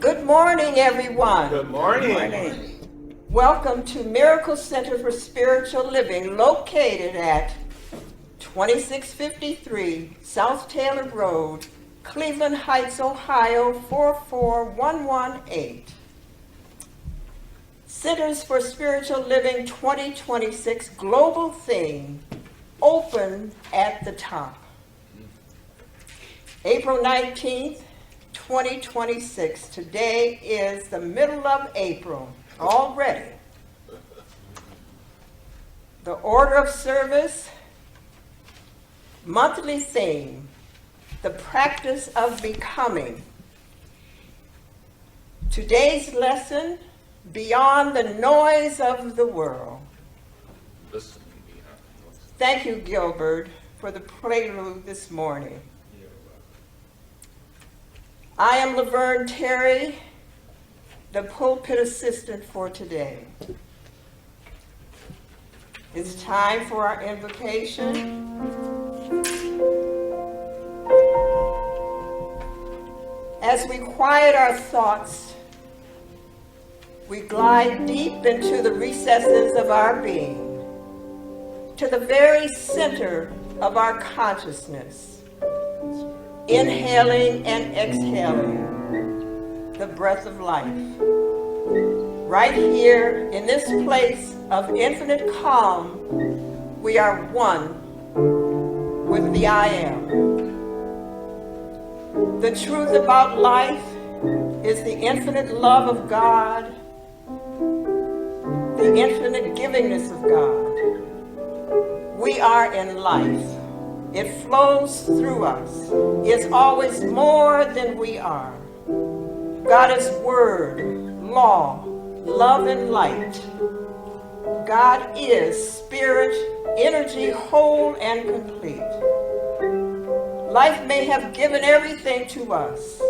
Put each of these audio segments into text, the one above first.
Good morning, everyone. Good morning. Welcome to Miracle Center for Spiritual Living, located at 2653 South Taylor Road, Cleveland Heights, Ohio 44118. Centers for Spiritual Living 2026 Global Theme, open at the top. April 19th, 2026. Today is the middle of April already. The order of service, monthly theme, the practice of becoming. Today's lesson, beyond the noise of the world. Thank you, Gilbert, for the prelude this morning. I am Laverne Terry, the pulpit assistant for today. It's time for our invocation. As we quiet our thoughts, we glide deep into the recesses of our being, to the very center of our consciousness, inhaling and exhaling the breath of life. Right here in this place of infinite calm, we are one with the I Am. The truth about life is the infinite love of God, the infinite givingness of God. We are in life. It flows through us. It's always more than we are. God is word, law, love, and light. God is spirit, energy, whole and complete. Life may have given everything to us.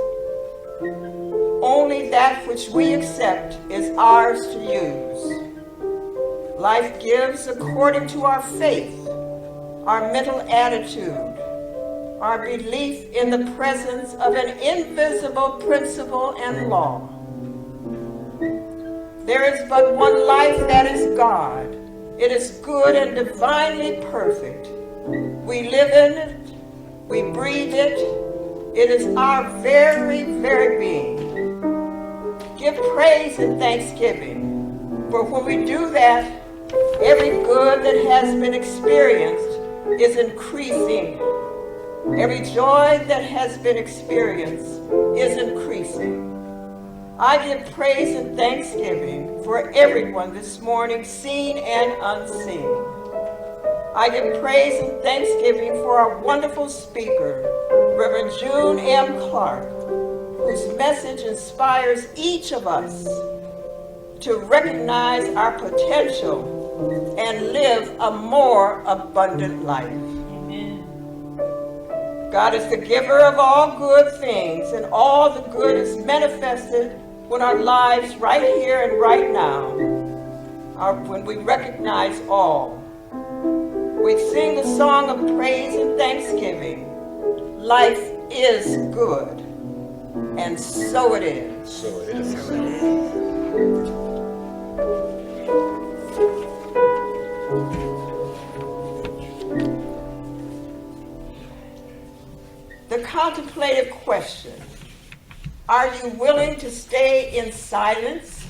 Only that which we accept is ours to use. Life gives according to our faith, our mental attitude, our belief in the presence of an invisible principle and law. There is but one life, that is God. It is good and divinely perfect. We live in it, we breathe it. It is our very, very being. Give praise and thanksgiving, for when we do that, every good that has been experienced is increasing. Every joy that has been experienced is increasing. I give praise and thanksgiving for everyone this morning, seen and unseen. I give praise and thanksgiving for our wonderful speaker, Reverend June M. Clark, whose message inspires each of us to recognize our potential and live a more abundant life. Amen. God is the giver of all good things, and all the good is manifested when our lives right here and right now are when we recognize all. We sing the song of praise and thanksgiving. Life is good, and so it is. So it is. The contemplative question, are you willing to stay in silence,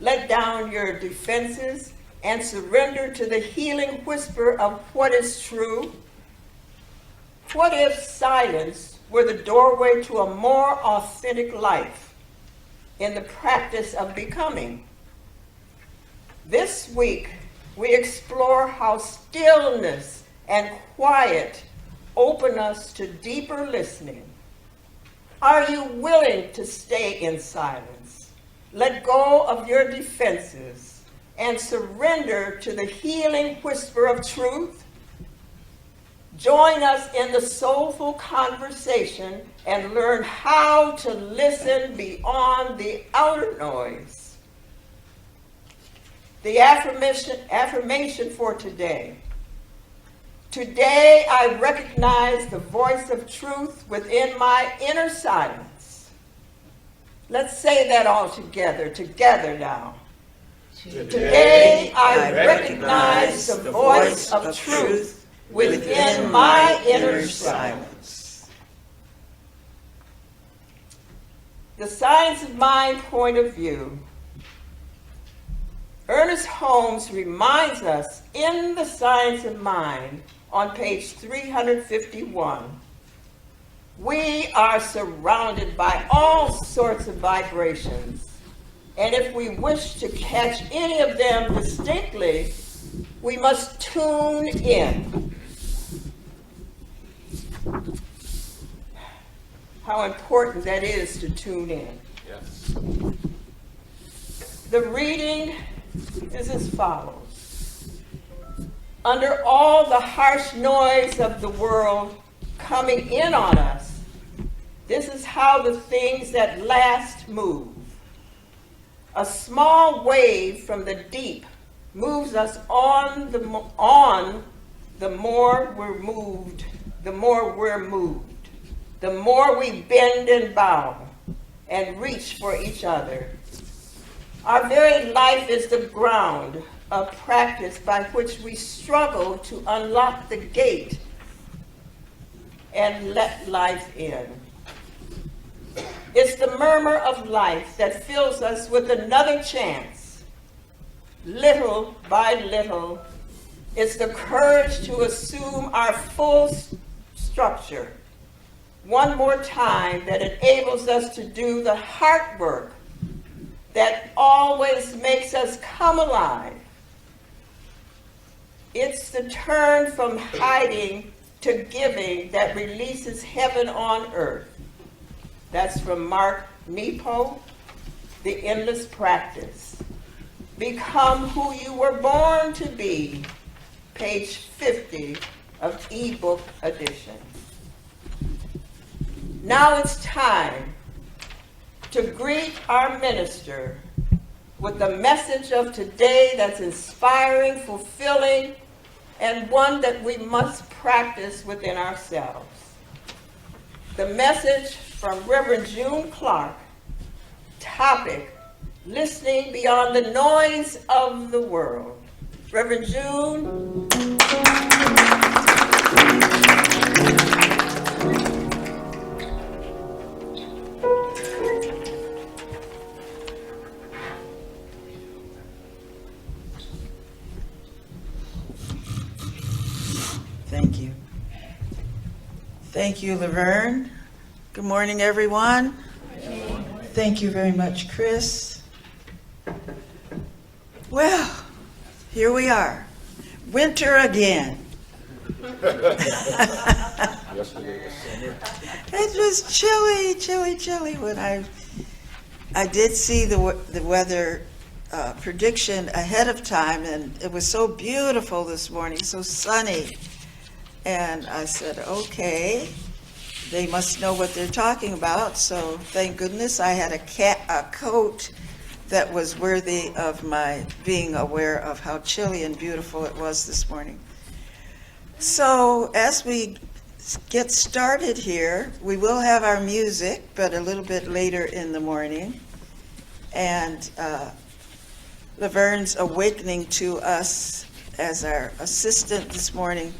let down your defenses, and surrender to the healing whisper of what is true? What if silence were the doorway to a more authentic life in the practice of becoming? This week, we explore how stillness and quiet open us to deeper listening. Are you willing to stay in silence, let go of your defenses, and surrender to the healing whisper of truth? Join us in the soulful conversation and learn how to listen beyond the outer noise. The affirmation for today. Today I recognize the voice of truth within my inner silence. Let's say that all together now. Today I recognize the voice of truth within my inner silence. The Science of Mind point of view. Ernest Holmes reminds us in The Science of Mind on page 351, we are surrounded by all sorts of vibrations. And if we wish to catch any of them distinctly, we must tune in. How important that is to tune in. Yes. The reading is as follows. Under all the harsh noise of the world coming in on us, this is how the things that last move. A small wave from the deep moves us on the more we're moved, the more we bend and bow and reach for each other. Our very life is the ground of practice by which we struggle to unlock the gate and let life in. It's the murmur of life that fills us with another chance. Little by little, it's the courage to assume our full structure one more time that enables us to do the heart work that always makes us come alive. It's the turn from hiding to giving that releases heaven on earth. That's from Mark Nepo, The Endless Practice. Become who you were born to be, page 50 of ebook edition. Now it's time to greet our minister with the message of today that's inspiring, fulfilling, and one that we must practice within ourselves. The message from Reverend June Clark, topic, listening beyond the noise of the world. Reverend June. Thank you. Thank you, Laverne. Good morning, everyone. Thank you very much, Chris. Well, here we are. Winter again. It was chilly when I did see the weather prediction ahead of time, and it was so beautiful this morning, so sunny. And I said, okay, they must know what they're talking about. So thank goodness I had a coat that was worthy of my being aware of how chilly and beautiful it was this morning. So as we get started here, we will have our music, but a little bit later in the morning. And Laverne's awakening to us as our assistant this morning.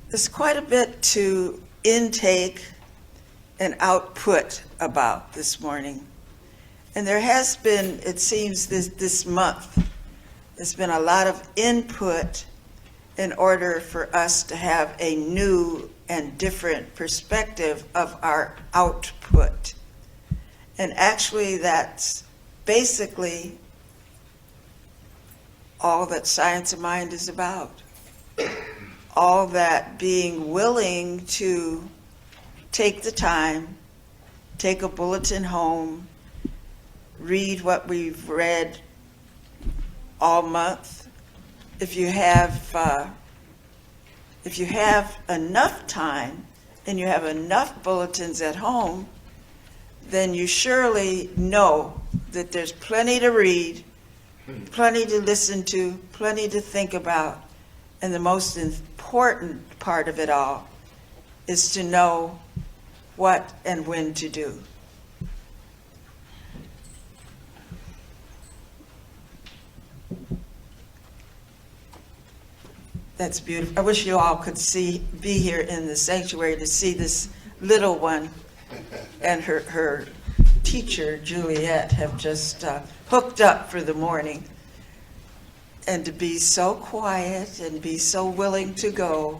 There's quite a bit to intake and output about this morning. And there has been, it seems, this month, there's been a lot of input in order for us to have a new and different perspective of our output. And actually, that's basically all that Science of Mind is about. All that being willing to take the time, take a bulletin home, read what we've read all month. If you have enough time and you have enough bulletins at home, then you surely know that there's plenty to read, plenty to listen to, plenty to think about. And the most important part of it all is to know what and when to do. That's beautiful. I wish you all could be here in the sanctuary to see this little one and her teacher, Juliet, have just hooked up for the morning. And to be so quiet and be so willing to go,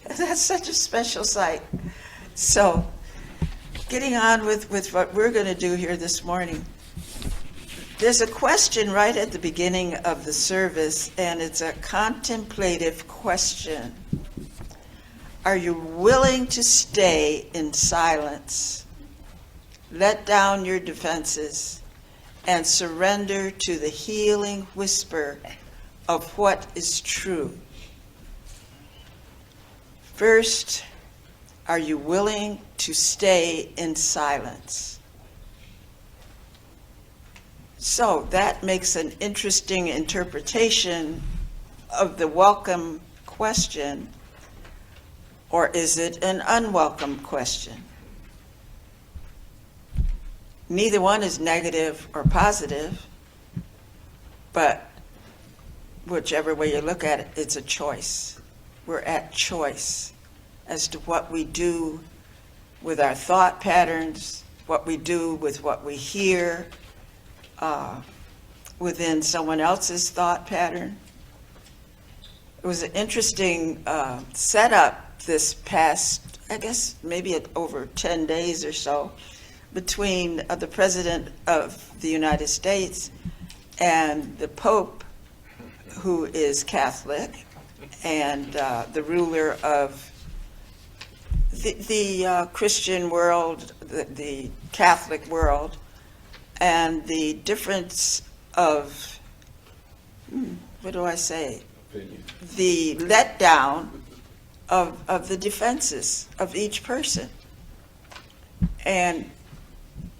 that's such a special sight. So, getting on with what we're going to do here this morning. There's a question right at the beginning of the service, and it's a contemplative question. Are you willing to stay in silence, let down your defenses, and surrender to the healing whisper of what is true? First, are you willing to stay in silence? So that makes an interesting interpretation of the welcome question, or is it an unwelcome question? Neither one is negative or positive, but whichever way you look at it, it's a choice. We're at choice as to what we do with our thought patterns, what we do with what we hear, within someone else's thought pattern. It was an interesting setup this past, I guess, maybe over 10 days or so, between the President of the United States and the Pope, who is Catholic, and the ruler of the Christian world, the Catholic world, and the difference of, what do I say? Opinion. The letdown of the defenses of each person. And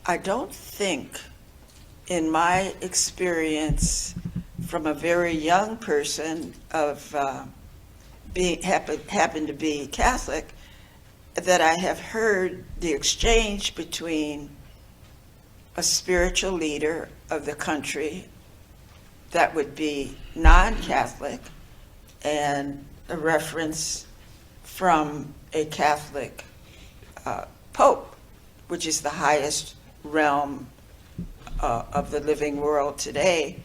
I don't think, in my experience from a very young person of happen to be Catholic, that I have heard the exchange between a spiritual leader of the country that would be non-Catholic and a reference from a Catholic Pope, which is the highest realm of the living world today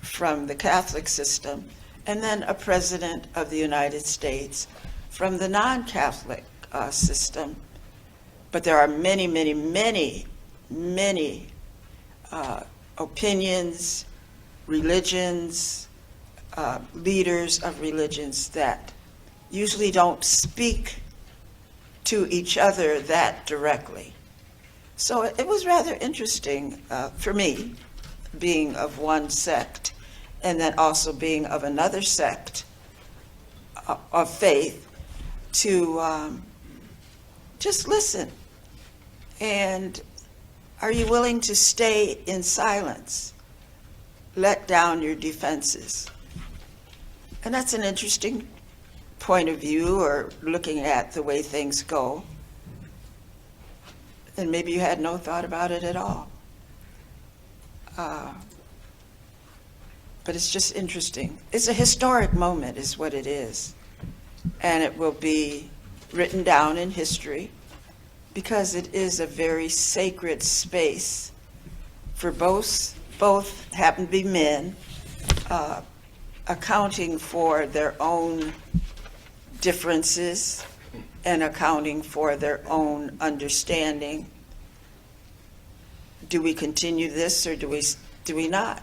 from the Catholic system, and then a President of the United States from the non-Catholic system. But there are many, many, many opinions, religions, leaders of religions that usually don't speak to each other that directly. So it was rather interesting for me, being of one sect and then also being of another sect of faith, to just listen. And are you willing to stay in silence? Let down your defenses. And that's an interesting point of view, or looking at the way things go. And maybe you had no thought about it at all. But it's just interesting. It's a historic moment is what it is. And it will be written down in history, because it is a very sacred space for both happen to be men, accounting for their own differences and accounting for their own understanding. Do we continue this, or do we not?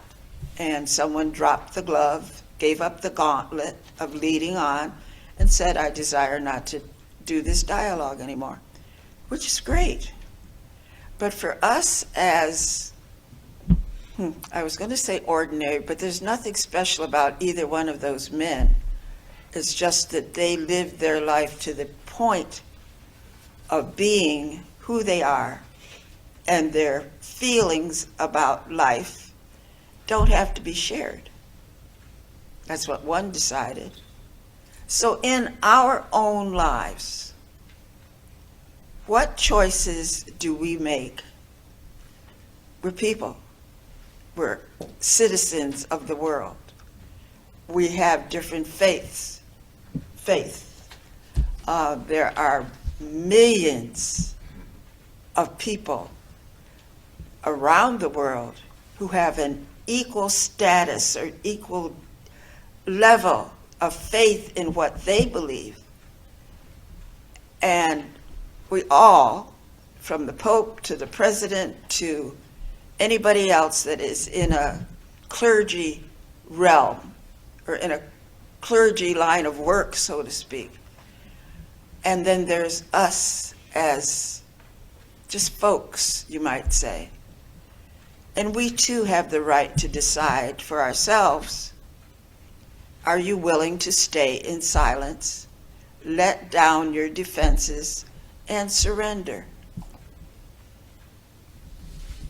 And someone dropped the glove, gave up the gauntlet of leading on, and said, I desire not to do this dialogue anymore, which is great. But for us as, I was going to say ordinary, but there's nothing special about either one of those men. It's just that they lived their life to the point of being who they are, and their feelings about life don't have to be shared. That's what one decided. So in our own lives, what choices do we make? We're people. We're citizens of the world. We have different faiths. faith. There are millions of people around the world who have an equal status or equal level of faith in what they believe. And we all, from the Pope to the President to anybody else that is in a clergy realm or in a clergy line of work, so to speak. And then there's us as just folks, you might say. And we too have the right to decide for ourselves, are you willing to stay in silence, let down your defenses, and surrender?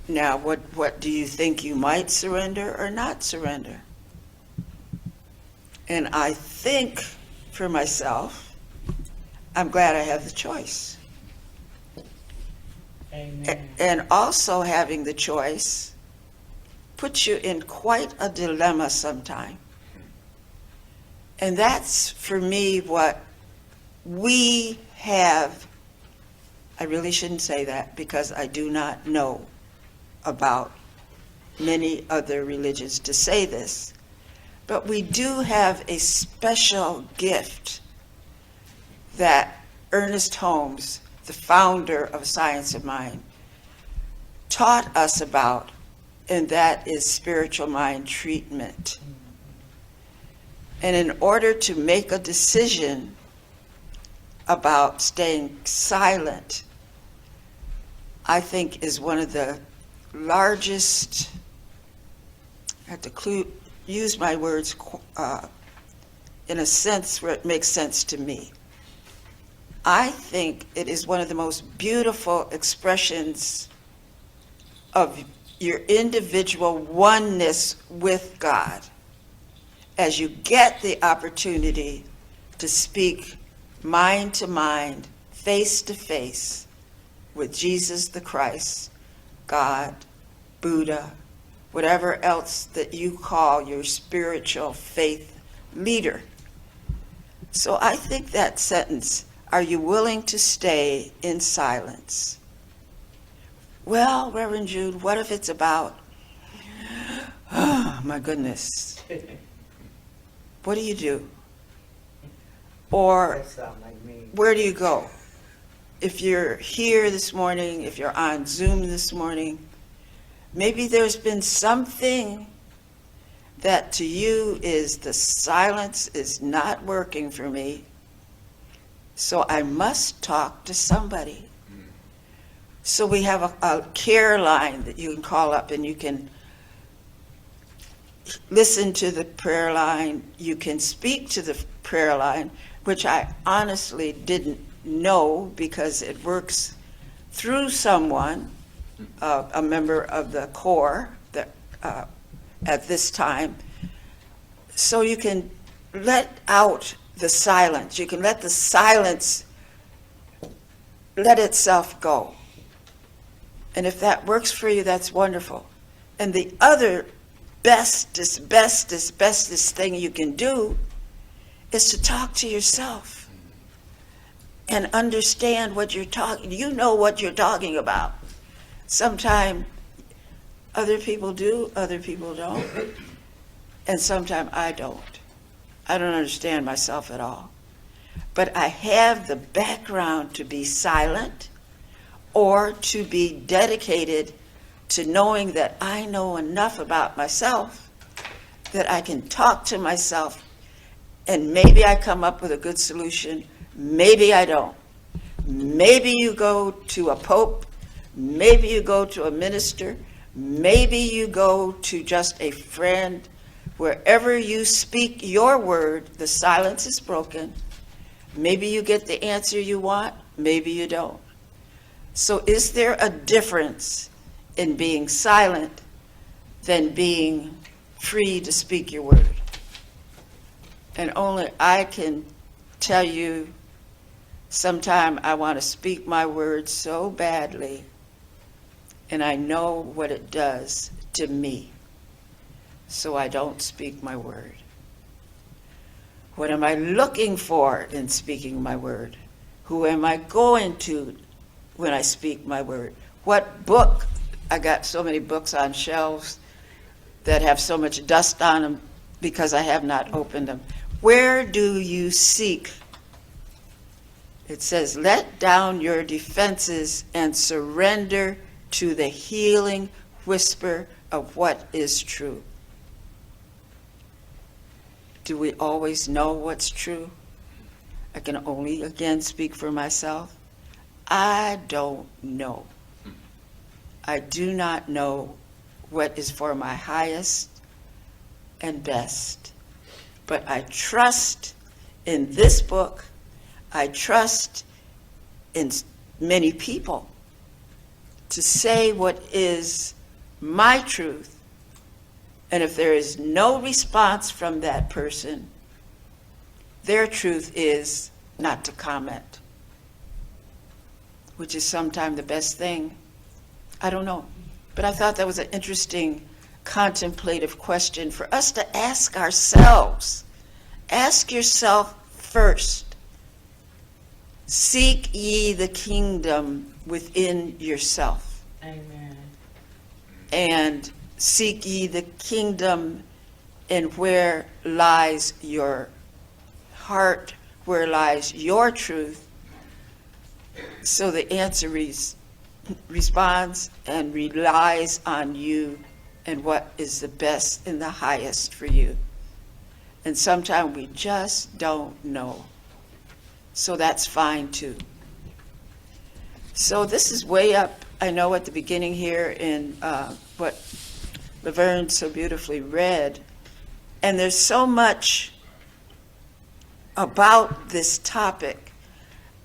Now, what do you think you might surrender or not surrender? And I think for myself, I'm glad I have the choice. Amen. And also having the choice puts you in quite a dilemma sometime. And that's, for me, what we have. I really shouldn't say that because I do not know about many other religions to say this. But we do have a special gift that Ernest Holmes, the founder of Science of Mind, taught us about, and that is spiritual mind treatment. And in order to make a decision about staying silent, I think is one of the largest, I have to use my words in a sense where it makes sense to me. I think it is one of the most beautiful expressions of your individual oneness with God, as you get the opportunity to speak mind to mind, face to face with Jesus the Christ, God, Buddha, whatever else that you call your spiritual faith leader. So I think that sentence, are you willing to stay in silence? Well, Reverend Jude, what if it's about, oh my goodness, what do you do? Or That sound like me. where do you go? If you're here this morning, if you're on Zoom this morning, maybe there's been something that to you is the silence is not working for me, so I must talk to somebody. So we have a care line that you can call up and you can listen to the prayer line. You can speak to the prayer line, which I honestly didn't know because it works through someone, a member of the Corps that, at this time. So you can let out the silence. You can let the silence let itself go. And if that works for you, that's wonderful. And the other bestest thing you can do is to talk to yourself and understand what you're talking. You know what you're talking about. Sometimes other people do, other people don't. And sometimes I don't. I don't understand myself at all. But I have the background to be silent or to be dedicated to knowing that I know enough about myself that I can talk to myself, and maybe I come up with a good solution, maybe I don't. Maybe you go to a pope, maybe you go to a minister, maybe you go to just a friend. Wherever you speak your word, the silence is broken. Maybe you get the answer you want, maybe you don't. So is there a difference in being silent than being free to speak your word? And only I can tell you, sometime I want to speak my word so badly, and I know what it does to me, so I don't speak my word. What am I looking for in speaking my word? Who am I going to when I speak my word? What book? I got so many books on shelves that have so much dust on them because I have not opened them. Where do you seek? It says, let down your defenses and surrender to the healing whisper of what is true. Do we always know what's true? I can only, again, speak for myself. I don't know. I do not know what is for my highest and best. But I trust in this book. I trust in many people to say what is my truth. And if there is no response from that person, their truth is not to comment, which is sometimes the best thing. I don't know. But I thought that was an interesting contemplative question for us to ask ourselves. Ask yourself first. Seek ye the kingdom within yourself. Amen. And seek ye the kingdom in where lies your heart, where lies your truth. So the answer responds and relies on you and what is the best and the highest for you. And sometimes we just don't know. So that's fine too. So this is way up, I know, at the beginning here in what Laverne so beautifully read. And there's so much about this topic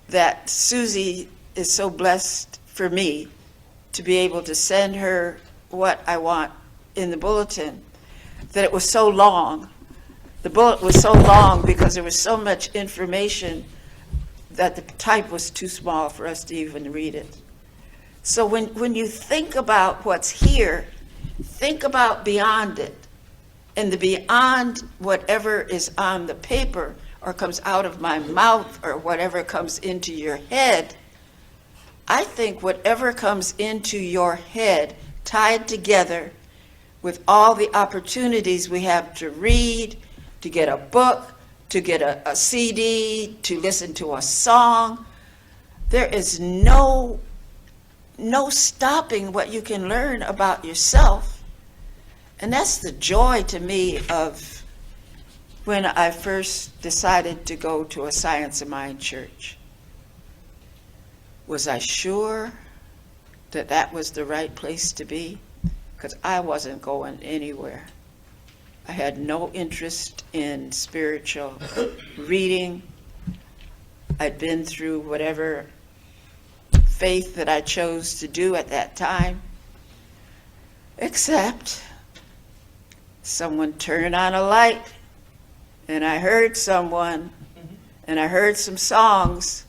that Susie is so blessed for me to be able to send her what I want in the bulletin, that it was so long. The bullet was so long because there was so much information that the type was too small for us to even read it. So when you think about what's here, think about beyond it. And the beyond whatever is on the paper or comes out of my mouth or whatever comes into your head, I think whatever comes into your head tied together with all the opportunities we have to read, to get a book, to get a CD, to listen to a song, there is no stopping what you can learn about yourself. And that's the joy to me of when I first decided to go to a Science of Mind church. Was I sure that that was the right place to be? Because I wasn't going anywhere. I had no interest in spiritual reading. I'd been through whatever faith that I chose to do at that time, except someone turned on a light, and I heard someone, and I heard some songs,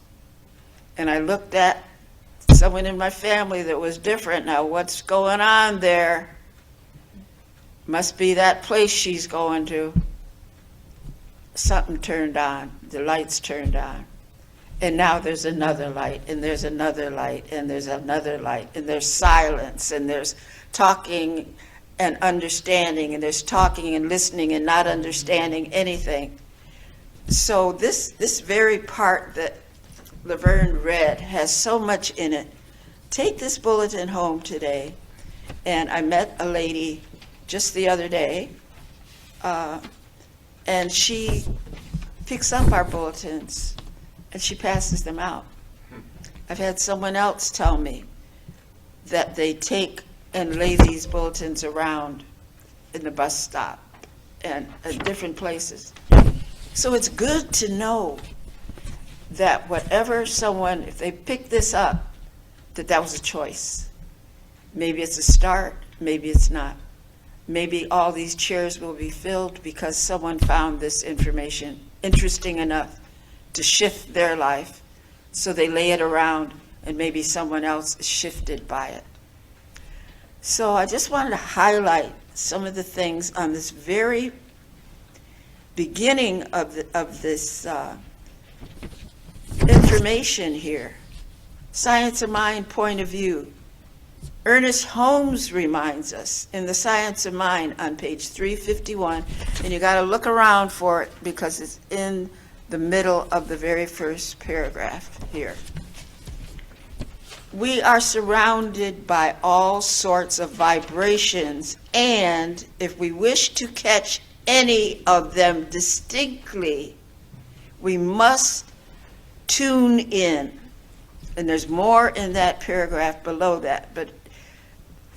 and I looked at someone in my family that was different. Now, what's going on there? Must be that place she's going to. Something turned on. The lights turned on. And now there's another light, and there's another light, and there's another light, and there's silence, and there's talking and understanding, and there's talking and listening and not understanding anything. So this very part that Laverne read has so much in it. Take this bulletin home today. And I met a lady just the other day, and she picks up our bulletins and she passes them out. I've had someone else tell me that they take and lay these bulletins around in the bus stop and at different places. So it's good to know that whatever someone, if they pick this up, that was a choice. Maybe it's a start, maybe it's not. Maybe all these chairs will be filled because someone found this information interesting enough to shift their life, so they lay it around and maybe someone else is shifted by it. So I just wanted to highlight some of the things on this very beginning of this information here. Science of Mind point of view. Ernest Holmes reminds us in The Science of Mind on page 351, and you got to look around for it because it's in the middle of the very first paragraph here. We are surrounded by all sorts of vibrations, and if we wish to catch any of them distinctly, we must tune in. And there's more in that paragraph below that, but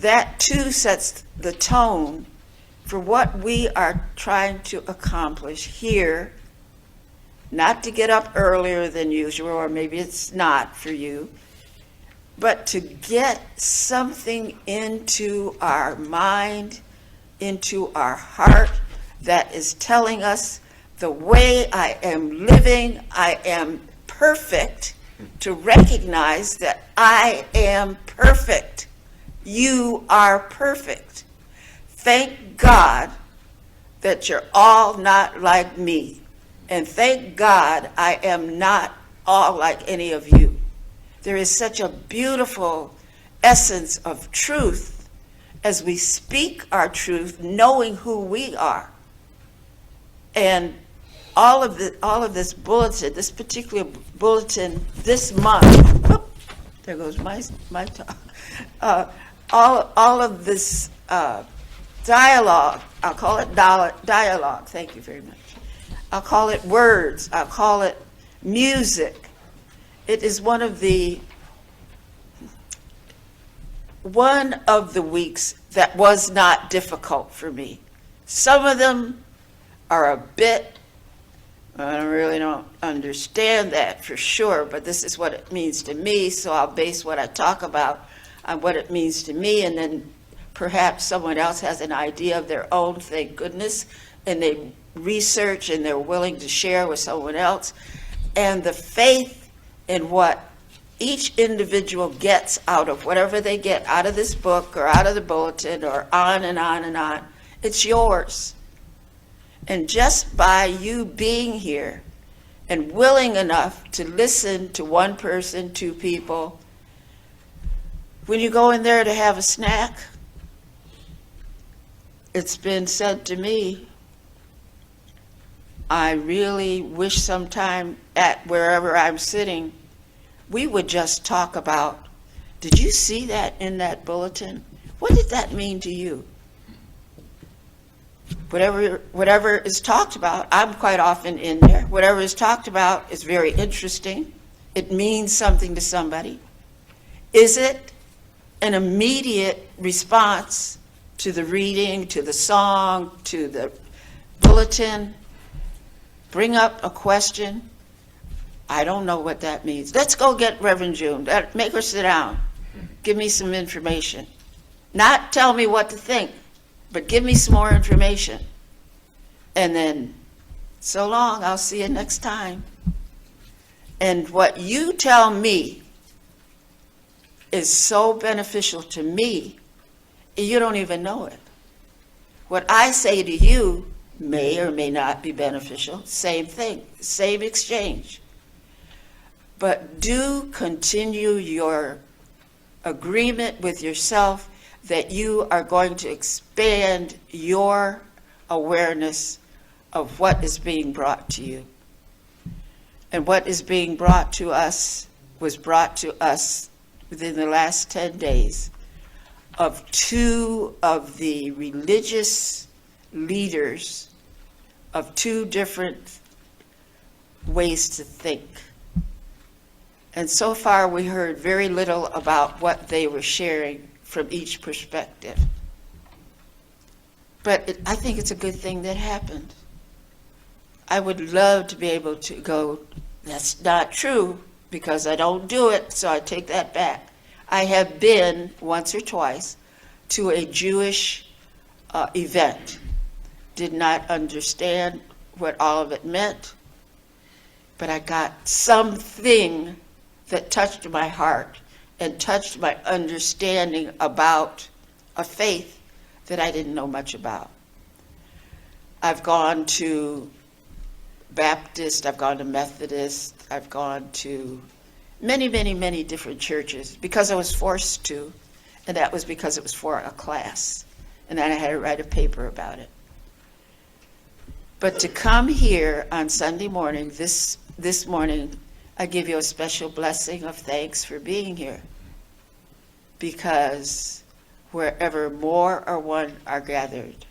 that too sets the tone for what we are trying to accomplish here. Not to get up earlier than usual, or maybe it's not for you, but to get something into our mind, into our heart, that is telling us the way I am living, I am perfect, to recognize that I am perfect. You are perfect. Thank God that you're all not like me. And thank God I am not all like any of you. There is such a beautiful essence of truth as we speak our truth, knowing who we are. And all of this bulletin, this particular bulletin this month, there goes my talk. All of this dialogue, I'll call it dialogue, thank you very much. I'll call it words, I'll call it music. It is one of the weeks that was not difficult for me. Some of them are a bit, I really don't understand that for sure, but this is what it means to me, so I'll base what I talk about on what it means to me, and then perhaps someone else has an idea of their own, thank goodness, and they research and they're willing to share with someone else. And the faith in what each individual gets out of whatever they get out of this book or out of the bulletin or on and on and on, it's yours. And just by you being here and willing enough to listen to one person, two people, when you go in there to have a snack, it's been said to me, I really wish sometime at wherever I'm sitting, we would just talk about, did you see that in that bulletin? What did that mean to you? Whatever is talked about, I'm quite often in there. Whatever is talked about is very interesting. It means something to somebody. Is it an immediate response to the reading, to the song, to the bulletin? Bring up a question. I don't know what that means. Let's go get Reverend June. Make her sit down. Give me some information. Not tell me what to think, but give me some more information. And then, so long, I'll see you next time. And what you tell me is so beneficial to me, you don't even know it. What I say to you may or may not be beneficial. Same thing, same exchange. But do continue your agreement with yourself that you are going to expand your awareness of what is being brought to you. And what is being brought to us was brought to us within the last 10 days of two of the religious leaders of two different ways to think. And so far we heard very little about what they were sharing from each perspective. But I think it's a good thing that happened. I would love to be able to go, that's not true, because I don't do it, so I take that back. I have been once or twice to a Jewish event. Did not understand what all of it meant, but I got something that touched my heart and touched my understanding about a faith that I didn't know much about. I've gone to Baptist, I've gone to Methodist, I've gone to many, many, many different churches because I was forced to, and that was because it was for a class, and then I had to write a paper about it. But to come here on Sunday morning, this morning, I give you a special blessing of thanks for being here, because wherever more or one are gathered,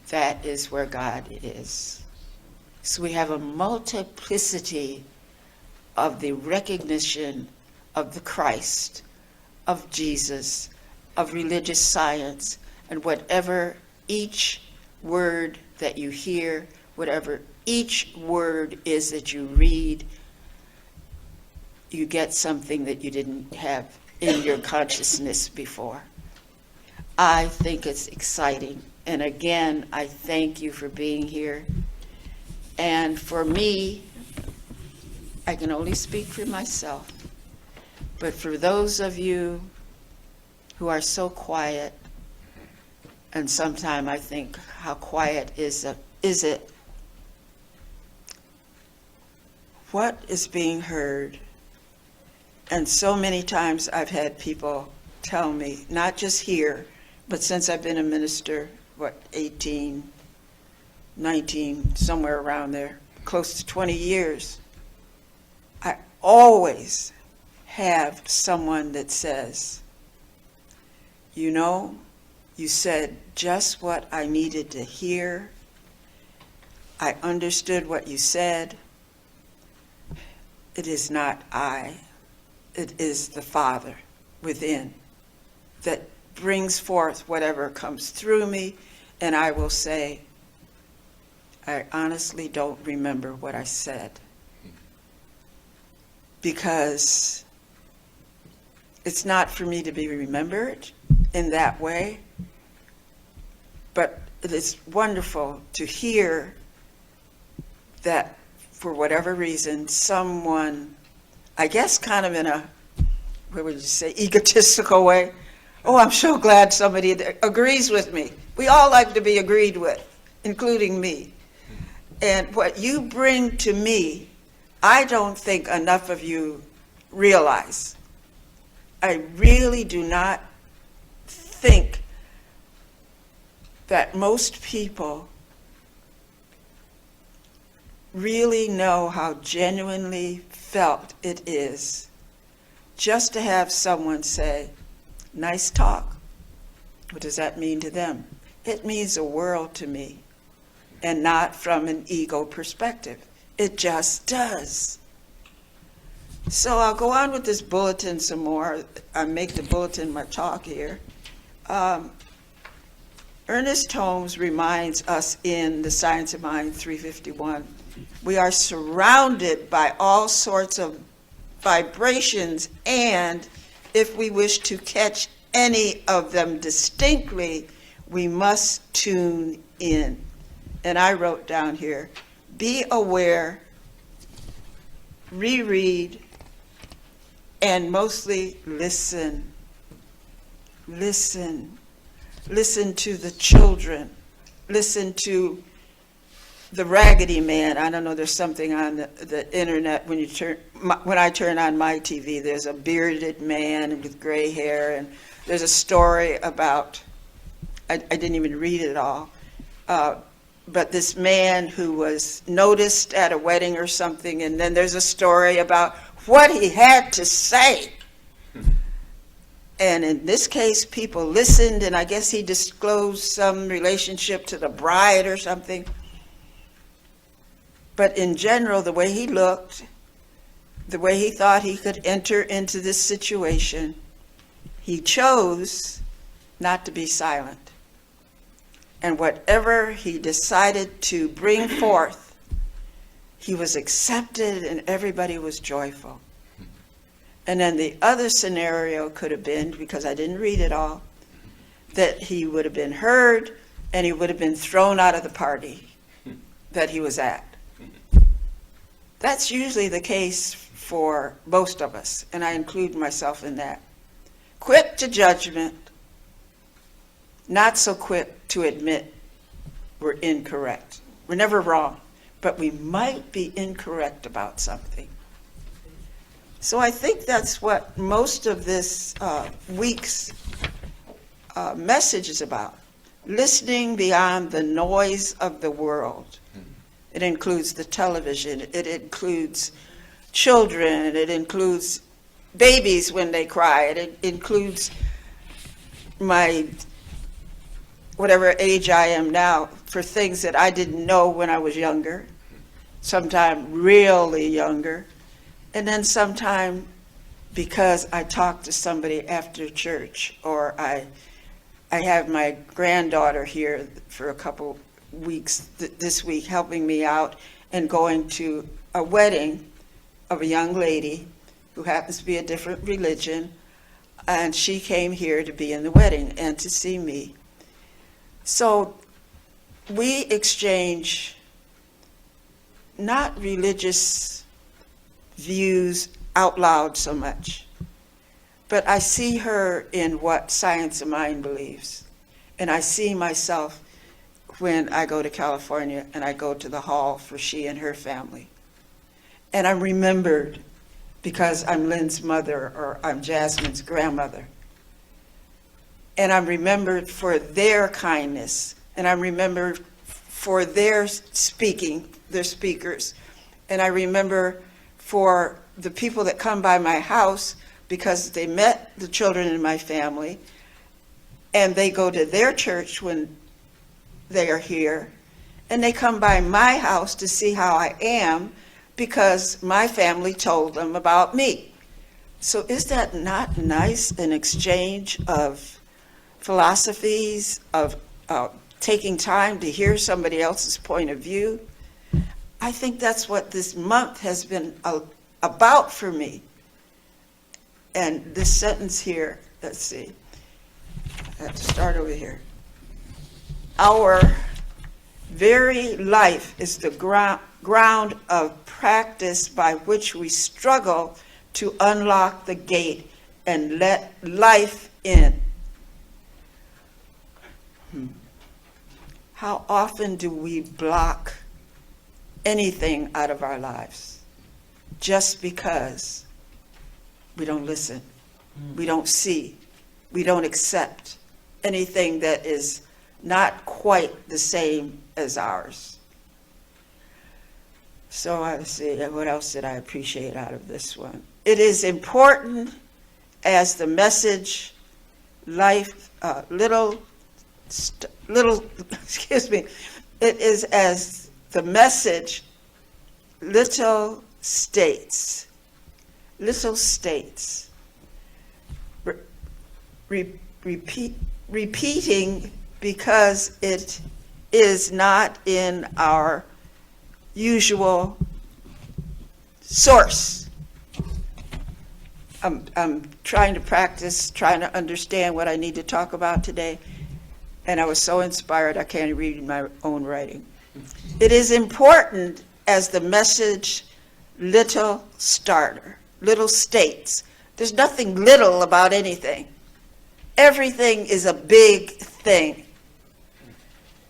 that is where God is. So we have a multiplicity of the recognition of the Christ, of Jesus, of religious science, and whatever each word that you hear, whatever each word is that you read, you get something that you didn't have in your consciousness before. I think it's exciting. And again, I thank you for being here. And for me, I can only speak for myself. But for those of you who are so quiet, and sometimes I think, how quiet is it? What is being heard? And so many times I've had people tell me, not just here, but since I've been a minister, 18, 19, somewhere around there, close to 20 years, I always have someone that says, you know, you said just what I needed to hear. I understood what you said. It is not I. It is the Father within that brings forth whatever comes through me, and I will say, I honestly don't remember what I said, because it's not for me to be remembered in that way, but it is wonderful to hear that for whatever reason, someone, I guess kind of in a, what would you say, egotistical way, oh, I'm so glad somebody agrees with me. We all like to be agreed with, including me. And what you bring to me, I don't think enough of you realize. I really do not think that most people really know how genuinely felt it is just to have someone say, nice talk. What does that mean to them? It means the world to me, and not from an ego perspective. It just does. So I'll go on with this bulletin some more. I make the bulletin my talk here. Ernest Holmes reminds us in The Science of Mind 351, we are surrounded by all sorts of vibrations, and if we wish to catch any of them distinctly, we must tune in. And I wrote down here, be aware, reread, and mostly listen. Listen. Listen to the children. Listen to the Raggedy Man. I don't know, there's something on the internet when I turn on my TV, there's a bearded man with gray hair, and there's a story about, I didn't even read it all, but this man who was noticed at a wedding or something, and then there's a story about what he had to say. And in this case, people listened, and I guess he disclosed some relationship to the bride or something. But in general, the way he looked, the way he thought he could enter into this situation, he chose not to be silent. And whatever he decided to bring forth, he was accepted and everybody was joyful. And then the other scenario could have been, because I didn't read it all, that he would have been heard and he would have been thrown out of the party that he was at. That's usually the case for most of us, and I include myself in that. Quick to judgment, not so quick to admit we're incorrect. We're never wrong, but we might be incorrect about something. So I think that's what most of this week's message is about. Listening beyond the noise of the world. It includes the television, it includes children, it includes babies when they cry, it includes my whatever age I am now for things that I didn't know when I was younger, sometime really younger, and then sometime because I talked to somebody after church, or I have my granddaughter here for a couple weeks this week helping me out and going to a wedding of a young lady who happens to be a different religion, and she came here to be in the wedding and to see me. So we exchange not religious views out loud so much, but I see her in what Science of Mind believes. And I see myself when I go to California and I go to the hall for she and her family. And I'm remembered because I'm Lynn's mother or I'm Jasmine's grandmother. And I'm remembered for their kindness, and I'm remembered for their speaking, their speakers. And I remember for the people that come by my house because they met the children in my family, and they go to their church when they are here, and they come by my house to see how I am because my family told them about me. So is that not nice, an exchange of philosophies, of taking time to hear somebody else's point of view? I think that's what this month has been about for me. And this sentence here, let's see, I have to start over here. Our very life is the ground of practice by which we struggle to unlock the gate and let life in. How often do we block anything out of our lives just because we don't listen, we don't see, we don't accept anything that is not quite the same as ours? So let's see, what else did I appreciate out of this one? It is important as the message, life, little, excuse me, it is as the message, little states, repeating because it is not in our usual source. I'm trying to practice, trying to understand what I need to talk about today, and I was so inspired I can't read my own writing. It is important as the message, little starter, little states. There's nothing little about anything. Everything is a big thing.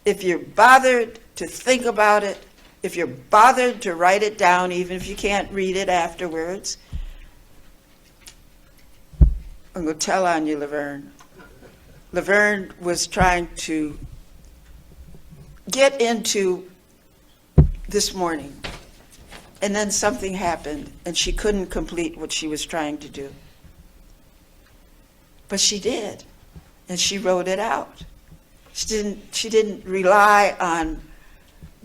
If you're bothered to think about it, if you're bothered to write it down, even if you can't read it afterwards, I'm going to tell on you, Laverne. Laverne was trying to get into this morning, and then something happened, and she couldn't complete what she was trying to do. But she did, and she wrote it out. She didn't rely on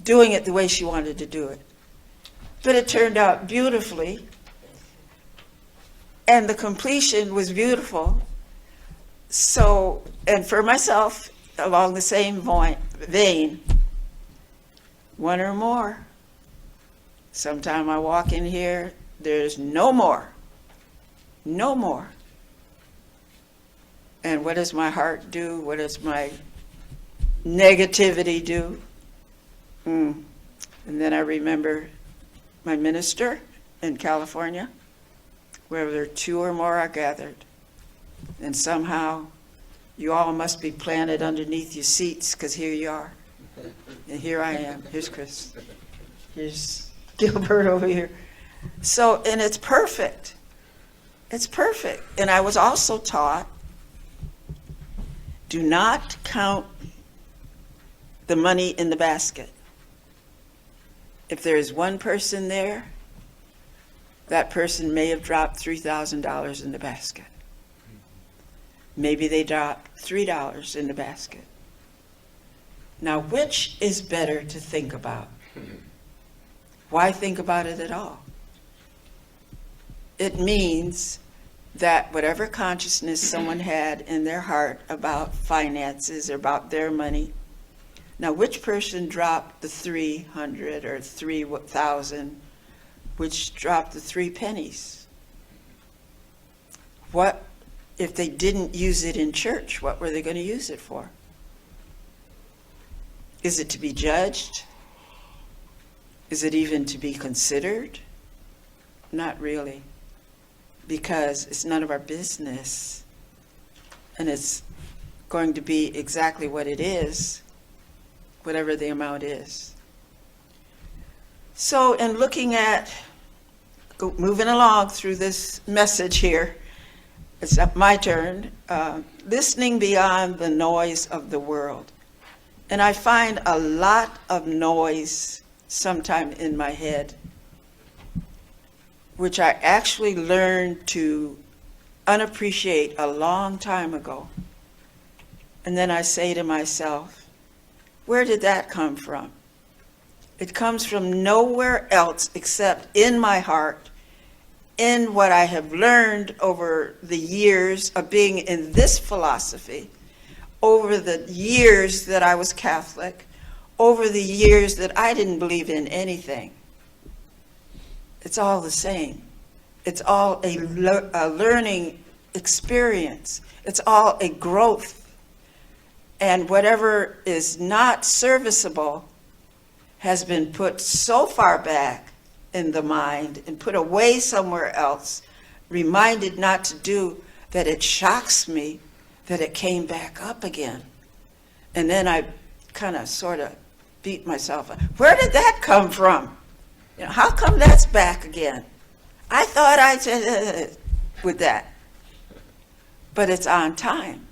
doing it the way she wanted to do it. But it turned out beautifully, and the completion was beautiful. So, and for myself, along the same vein, one or more. Sometime I walk in here, there's no more. No more. And what does my heart do? What does my negativity do? And then I remember my minister in California, where there two or more are gathered. And somehow you all must be planted underneath your seats, because here you are. And here I am. Here's Chris. Here's Gilbert over here. So, and it's perfect. It's perfect. And I was also taught, do not count the money in the basket. If there is one person there, that person may have dropped $3,000 in the basket. Maybe they dropped $3 in the basket. Now, which is better to think about? Why think about it at all? It means that whatever consciousness someone had in their heart about finances or about their money, now which person dropped the 300 or 3,000, which dropped the 3 pennies? What if they didn't use it in church? What were they going to use it for? Is it to be judged? Is it even to be considered? Not really, because it's none of our business, and it's going to be exactly what it is, whatever the amount is. So in looking at, moving along through this message here, it's my turn, listening beyond the noise of the world. And I find a lot of noise sometime in my head, which I actually learned to unappreciate a long time ago. And then I say to myself, where did that come from? It comes from nowhere else except in my heart, in what I have learned over the years of being in this philosophy, over the years that I was Catholic, over the years that I didn't believe in anything. It's all the same. It's all a learning experience. It's all a growth. And whatever is not serviceable has been put so far back in the mind and put away somewhere else, reminded not to do, that it shocks me that it came back up again. And then I kind of sort of beat myself up. Where did that come from? You know, how come that's back again? I thought I said with that. But it's on time.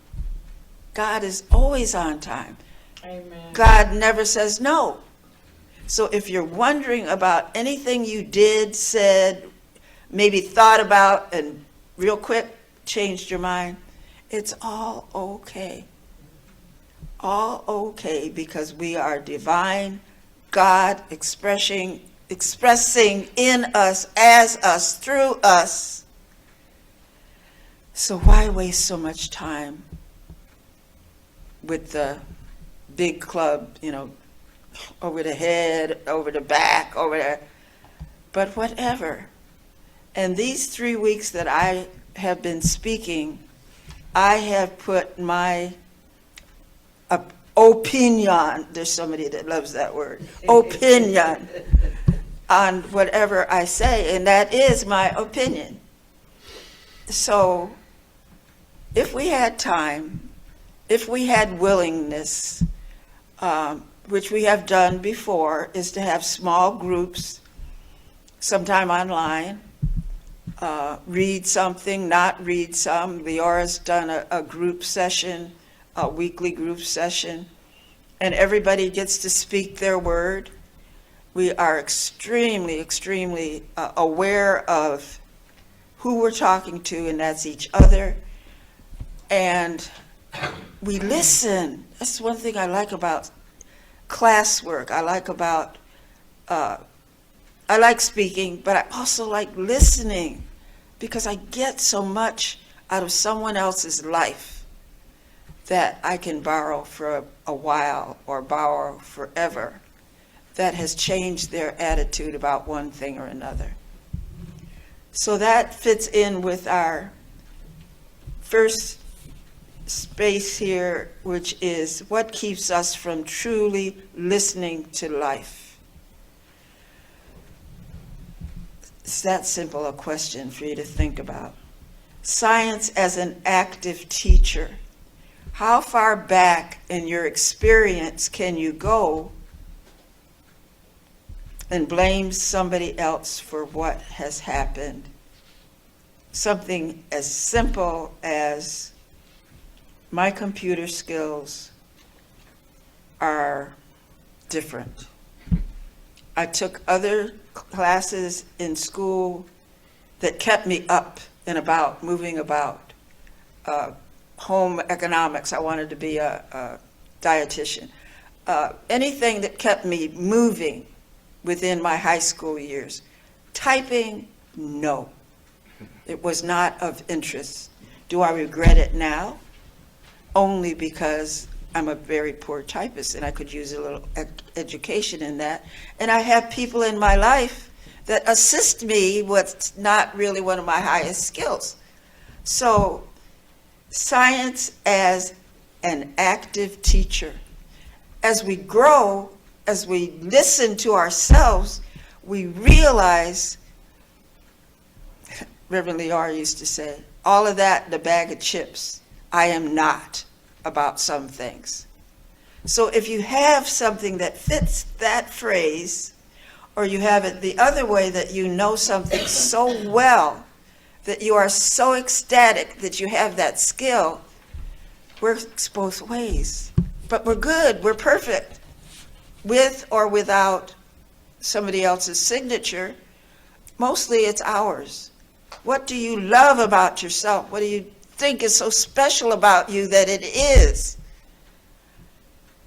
God is always on time. Amen. God never says no. So if you're wondering about anything you did, said, maybe thought about, and real quick changed your mind, it's all okay. All okay, because we are divine, God expressing in us, as us, through us. So why waste so much time with the big club, you know, over the head, over the back, over there, but whatever. And these 3 weeks that I have been speaking, I have put my opinion, there's somebody that loves that word, opinion, on whatever I say, and that is my opinion. So if we had time, if we had willingness, which we have done before, is to have small groups, sometime online, read something, not read some. Leora's done a group session, a weekly group session, and everybody gets to speak their word. We are extremely, extremely aware of who we're talking to, and that's each other. And we listen. That's one thing I like about classwork. I like speaking, but I also like listening, because I get so much out of someone else's life that I can borrow for a while or borrow forever, that has changed their attitude about one thing or another. So that fits in with our first space here, which is what keeps us from truly listening to life. It's that simple a question for you to think about. Science as an active teacher. How far back in your experience can you go and blames somebody else for what has happened. Something as simple as my computer skills are different. I took other classes in school that kept me up and about, moving about. Home economics, I wanted to be a dietitian. Anything that kept me moving within my high school years. Typing, no. It was not of interest. Do I regret it now? Only because I'm a very poor typist and I could use a little education in that. And I have people in my life that assist me with not really one of my highest skills. So science as an active teacher. As we grow, as we listen to ourselves, we realize, Reverend Lear used to say, all of that in a bag of chips. I am not about some things. So if you have something that fits that phrase, or you have it the other way, that you know something so well, that you are so ecstatic that you have that skill, works both ways. But we're good, we're perfect, with or without somebody else's signature. Mostly it's ours. What do you love about yourself? What do you think is so special about you that it is?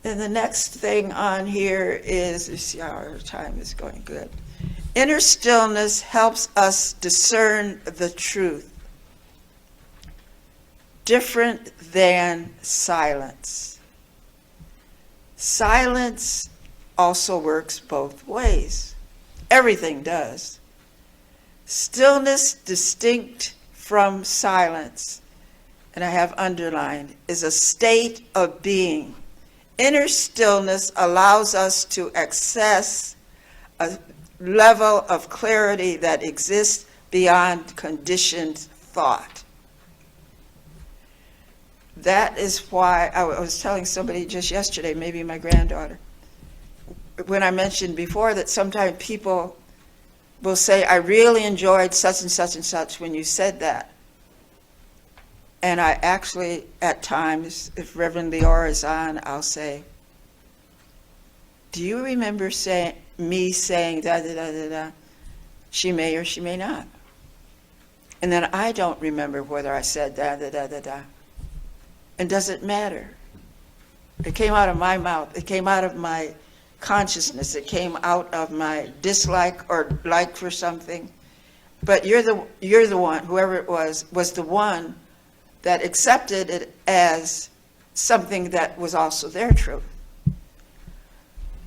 And the next thing on here is, you see, our time is going good. Inner stillness helps us discern the truth. Different than silence. Silence also works both ways. Everything does. Stillness distinct from silence, and I have underlined, is a state of being. Inner stillness allows us to access a level of clarity that exists beyond conditioned thought. That is why I was telling somebody just yesterday, maybe my granddaughter, when I mentioned before that sometimes people will say, I really enjoyed such and such and such when you said that. And I actually, at times, if Reverend Leora is on, I'll say, do you remember me saying da da da da da? She may or she may not. And then I don't remember whether I said da da da da da. And does it matter? It came out of my mouth. It came out of my consciousness. It came out of my dislike or like for something. But you're the one, whoever it was the one that accepted it as something that was also their truth.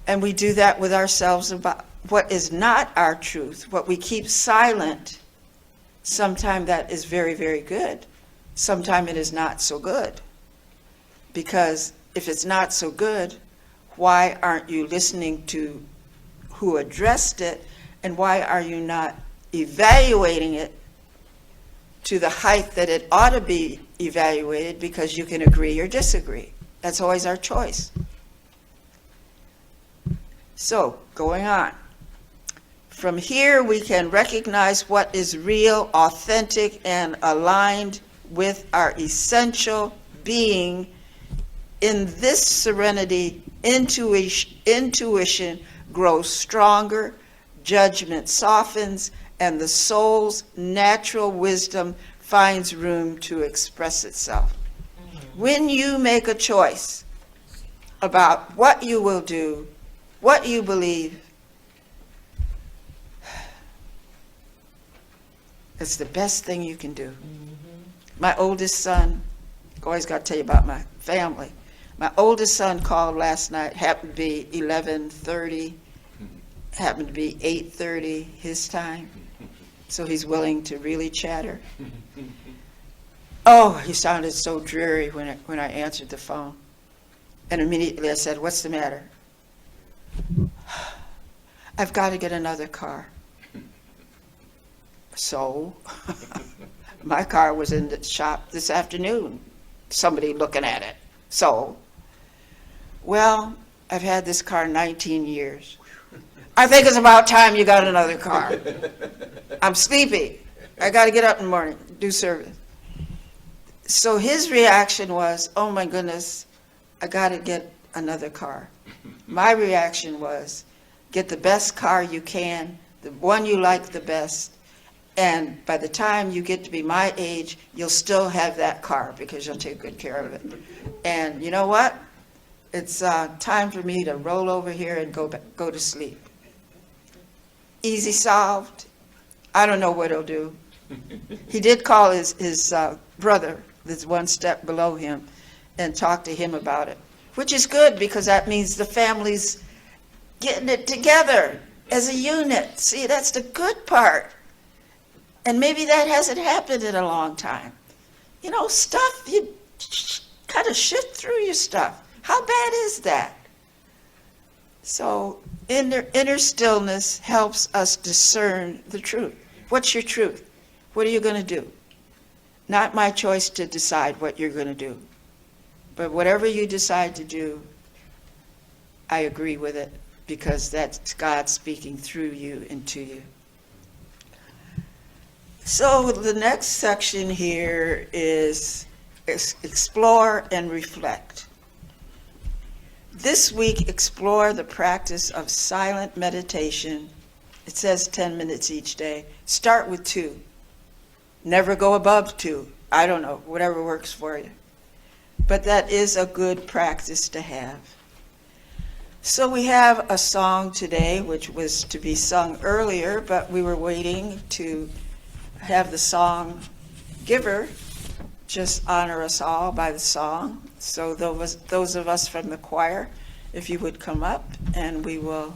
And we do that with ourselves about what is not our truth, what we keep silent. Sometimes that is very, very good. Sometimes it is not so good. Because if it's not so good, why aren't you listening to who addressed it, and why are you not evaluating it to the height that it ought to be evaluated, because you can agree or disagree. That's always our choice. So, going on. From here, we can recognize what is real, authentic, and aligned with our essential being. In this serenity, intuition grows stronger, judgment softens, and the soul's natural wisdom finds room to express itself. When you make a choice about what you will do, what you believe, it's the best thing you can do. My oldest son, always got to tell you about my family. My oldest son called last night, happened to be 11:30, happened to be 8:30 his time, so he's willing to really chatter. Oh, he sounded so dreary when I answered the phone. And immediately I said, what's the matter? I've got to get another car. So, my car was in the shop this afternoon, somebody looking at it. So, well, I've had this car 19 years. I think it's about time you got another car. I'm sleepy. I got to get up in the morning, do service. So his reaction was, oh my goodness, I got to get another car. My reaction was, get the best car you can, the one you like the best, and by the time you get to be my age, you'll still have that car because you'll take good care of it. And you know what? It's time for me to roll over here and go to sleep. Easy solved. I don't know what he'll do. He did call his brother, that's one step below him, and talk to him about it, which is good because that means the family's getting it together as a unit. See, that's the good part. And maybe that hasn't happened in a long time. You know, stuff, you kind of shift through your stuff. How bad is that? So inner stillness helps us discern the truth. What's your truth? What are you going to do? Not my choice to decide what you're going to do. But whatever you decide to do, I agree with it because that's God speaking through you and to you. So the next section here is explore and reflect. This week, explore the practice of silent meditation. It says 10 minutes each day. Start with 2. Never go above 2. I don't know, whatever works for you. But that is a good practice to have. So we have a song today, which was to be sung earlier, but we were waiting to have the song giver just honor us all by the song. So those of us from the choir, if you would come up, and we will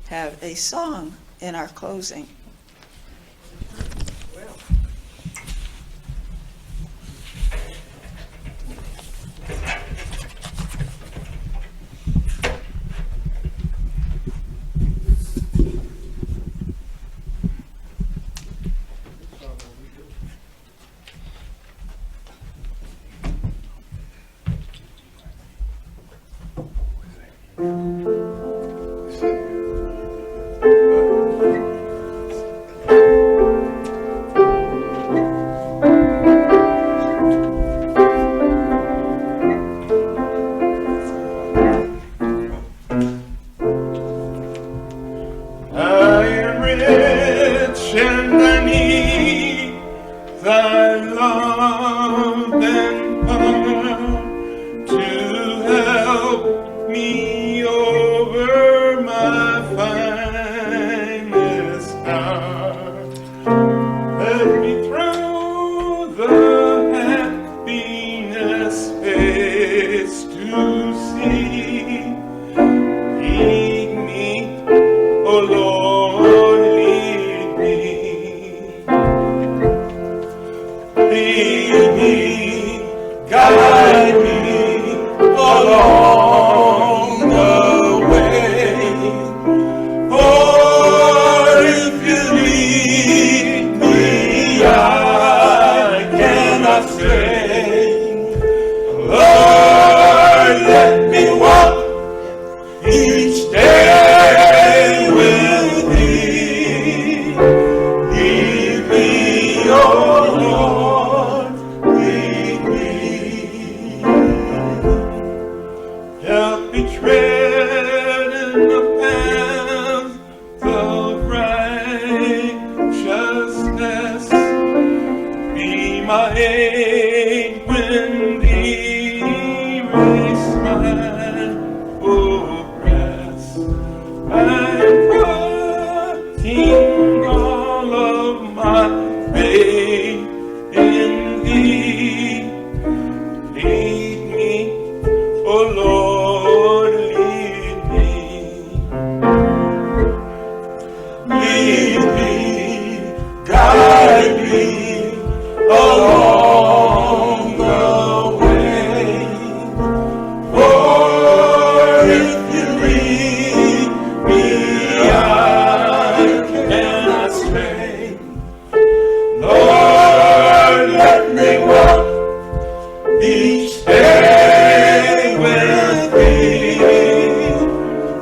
have a song in our closing.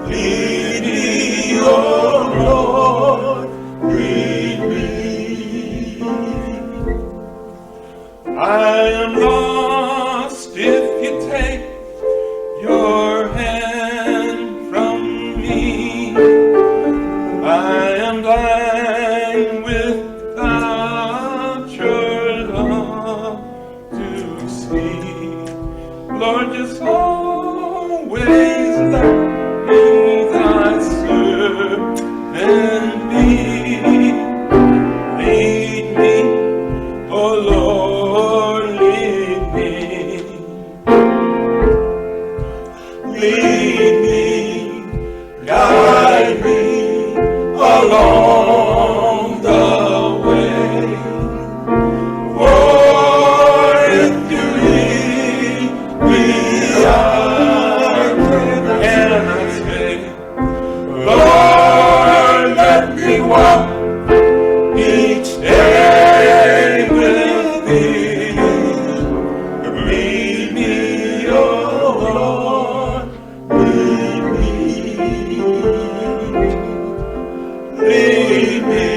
Lead me, oh am lost if you take your hand from me. I am blind without your love to see. Lord, just always let me thy servant be. Lead me, oh Lord, lead me. Lead me, guide me along the way. For if you lead me, I cannot stay. Lord, let me walk each day with thee. Lead me, oh Lord, lead me. Lead me,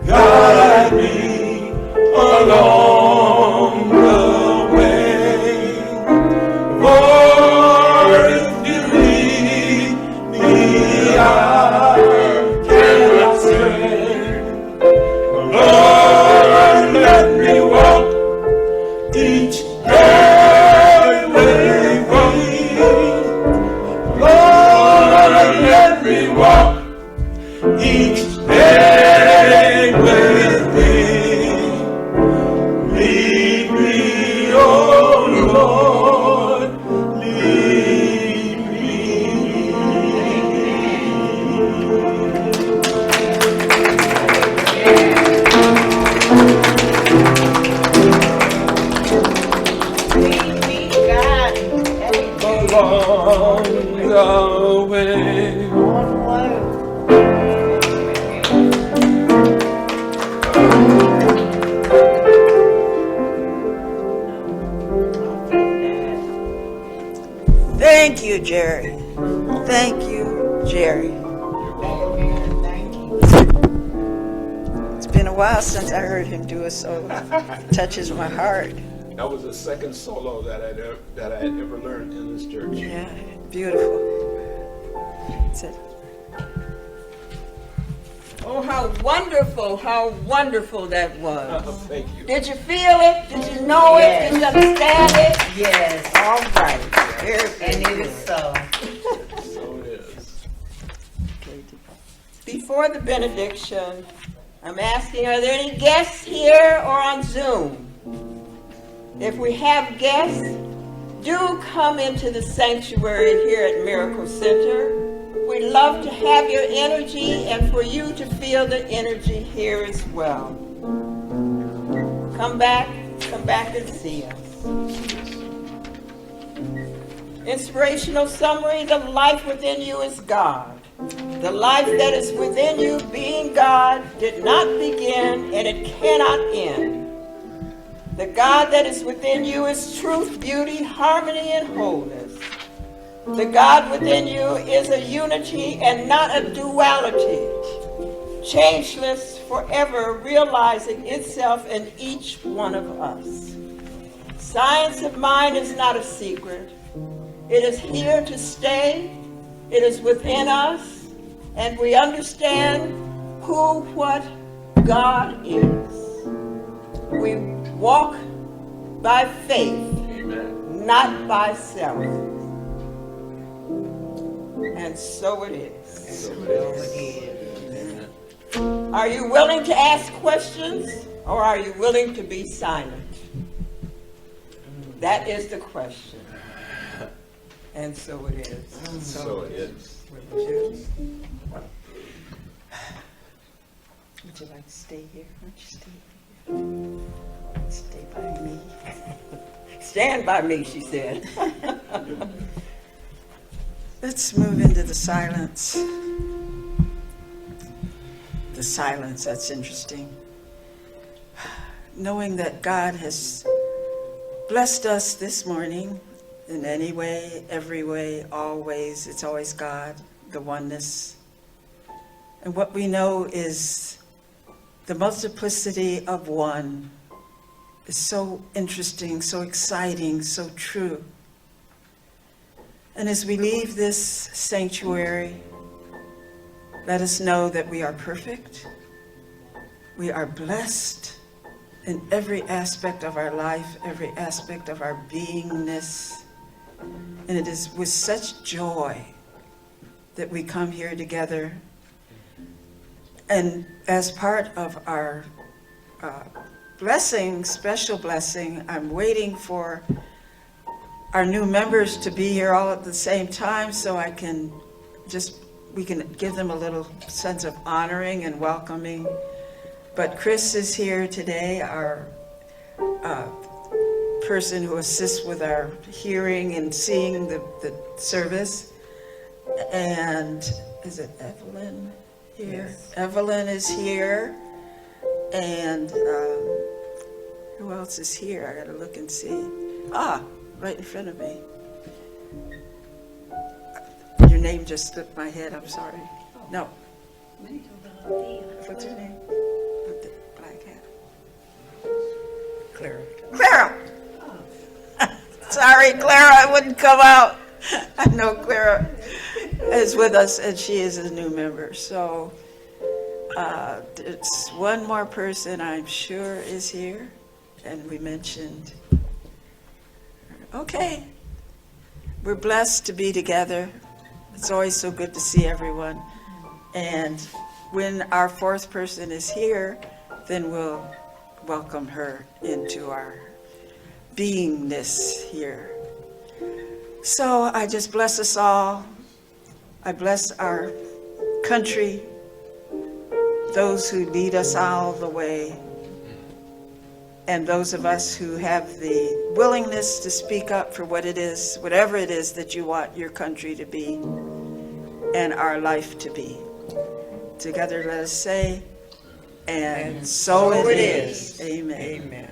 guide me along the way. For if you lead me, I cannot stray. Lord, let me walk each day with thee. Lord, let me walk each day with thee. Lead me, oh Lord, lead me. Along the way. Thank you, Jerry. Thank you, Jerry. It's been a while since I heard him do a solo. It touches my heart. That was the second solo that I had ever learned in this church. Yeah, beautiful. That's it. Oh, how wonderful that was. Thank you. Did you feel it? Did you know it? Did you understand it? Yes, All right. Very and good. it is so. So it is. Before the benediction, I'm asking, are there any guests here or on Zoom? If we have guests, do come into the sanctuary here at Miracle Center. We love to have your energy and for you to feel the energy here as well. Come back and see us. Inspirational summary: the life within you is God. The life that is within you, being God, did not begin and it cannot end. The God that is within you is truth, beauty, harmony, and wholeness. The God within you is a unity and not a duality, changeless, forever realizing itself in each one of us. Science of mind is not a secret. It is here to stay. It is within us, and we understand who, what God is. We walk by faith, Amen. not by self. And so it is. So it is. Amen. Are you willing to ask questions, or are you willing to be silent? That is the question. And so it is. So it is. Would you like to stay here? Why don't you stay here? Stay by me. Stand by me, she said. Let's move into the silence. The silence, that's interesting. Knowing that God has blessed us this morning in any way, every way, always. It's always God, the oneness. And what we know is the multiplicity of one is so interesting, so exciting, so true. And as we leave this sanctuary, let us know that we are perfect. We are blessed in every aspect of our life, every aspect of our beingness. And it is with such joy that we come here together. And as part of our blessing, special blessing, I'm waiting for our new members to be here all at the same time so we can give them a little sense of honoring and welcoming. But Chris is here today, our person who assists with our hearing and seeing the service. And is it Evelyn here? Yes. Evelyn is here. And who else is here? I gotta look and see. Right in front of me. Your name just slipped my head, I'm sorry. No. What's her name? With the black hat. Clara. Clara! Sorry, Clara, I wouldn't come out. I know Clara is with us, and she is a new member. So it's one more person I'm sure is here, and we mentioned. Okay. We're blessed to be together. It's always so good to see everyone. And when our fourth person is here, then we'll welcome her into our beingness here. So I just bless us all. I bless our country, those who lead us all the way, and those of us who have the willingness to speak up for what it is, whatever it is that you want your country to be and our life to be. Together let us say, and so it is. Amen. Amen.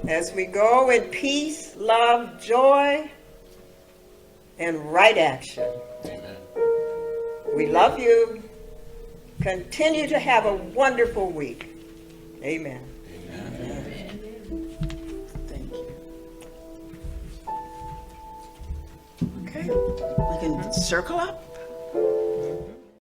As we go in peace, love, joy, and right action. Amen. We love you. Continue to have a wonderful week. Amen. Amen. Thank you. Okay, we can circle up.